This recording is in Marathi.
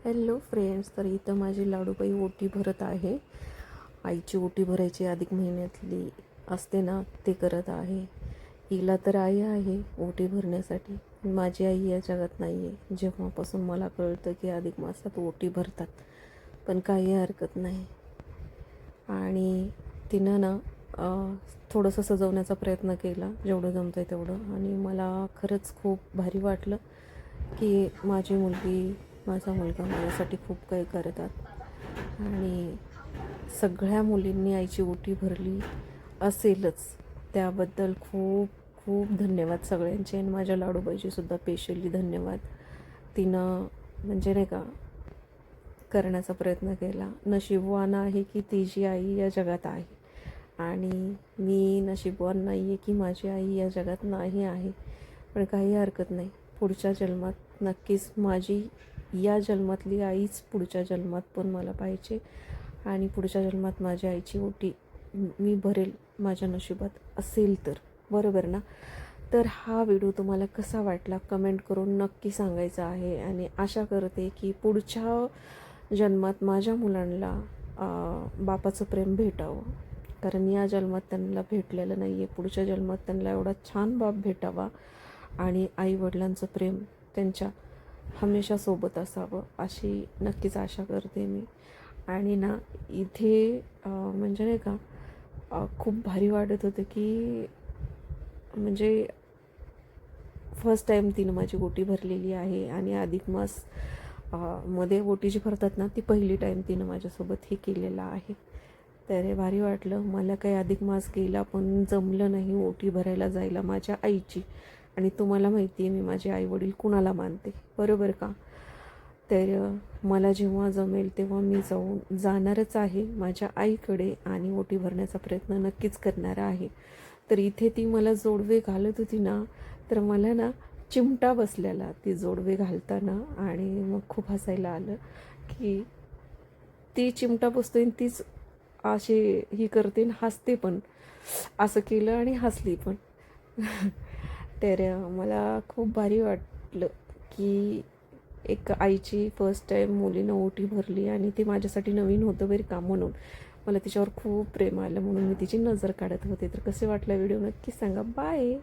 हॅलो फ्रेंड्स, तर इथं माझी लाडूबाई ओटी भरत आहे. आईची ओटी भरायची अधिक महिन्यातली असते ना, ते करत आहे. हिला तर आई आहे ओटी भरण्यासाठी. माझी आई या जगात नाही आहे. जेव्हापासून मला कळतं की अधिक मासात ओटी भरतात, पण काही हरकत नाही. आणि तिनं ना थोडंसं सजवण्याचा प्रयत्न केला, जेवढं जमतं आहे तेवढं. आणि मला खरंच खूप भारी वाटलं की माझी मुलगी, माझा मुलगा माझ्यासाठी खूप काही करतात. आणि सगळ्या मुलींनी आईची ओटी भरली असेलच, त्याबद्दल खूप खूप धन्यवाद सगळ्यांचे. आणि माझ्या लाडूबाईचीसुद्धा स्पेशली धन्यवाद. तिनं म्हणजे नाही का करण्याचा प्रयत्न केला. नशीबवान आहे की तिची आई या जगात आहे, आणि मी नशीबवान नाही आहे की माझी आई या जगात नाही आहे. पण काही हरकत नाही, पुढच्या जन्मात नक्कीच माझी या जन्मातली आईच पुढच्या जन्मात पण मला पाहिजे. आणि पुढच्या जन्मात माझ्या आईची ओटी मी भरेल, माझ्या नशिबात असेल तर. बरोबर ना? तर हा व्हिडिओ तुम्हाला कसा वाटला कमेंट करून नक्की सांगायचं आहे. आणि आशा करते की पुढच्या जन्मात माझ्या मुलांना बापाचं प्रेम भेटावं, कारण या जन्मात त्यांना भेटलेलं नाही आहे. पुढच्या जन्मात त्यांना एवढा छान बाप भेटावा आणि आईवडिलांचं प्रेम त्यांच्या हमेशा सोबत असावं, अशी नक्कीच आशा करते मी. आणि ना इथे म्हणजे नाही का खूप भारी वाटत होतं की म्हणजे फर्स्ट टाईम तिनं माझी ओटी भरलेली आहे. आणि अधिक मास मध्ये ओटी जी भरतात ना, ती पहिली टाईम तिनं माझ्यासोबत हे केलेलं आहे. तर हे भारी वाटलं. मला काही अधिक मास गेला पण जमलं नाही ओटी भरायला जायला माझ्या आईची. आणि तुम्हाला माहिती आहे मी माझे आईवडील कुणाला मानते, बरोबर का? तर मला जेव्हा जमेल तेव्हा मी जाणारच आहे माझ्या आईकडे आणि ओटी भरण्याचा प्रयत्न नक्कीच करणार आहे. तर इथे ती मला जोडवे घालत होती ना, तर मला ना चिमटा बसलेला ती जोडवे घालताना. आणि मग खूप हसायला आलं की ती चिमटा बसतोय आणि तीच अशी ही करते आणि हसते पण. असं केलं आणि हसली पण. तर मला खूप भारी वाटलं की एक आईची फर्स्ट टाईम मुलीनं ओटी भरली. आणि ती माझ्यासाठी नवीन होतं बरं का, म्हणून मला तिच्यावर खूप प्रेम आलं, म्हणून मी तिची नजर काढत होते. तर कसे वाटलं व्हिडिओ नक्की सांगा. बाय.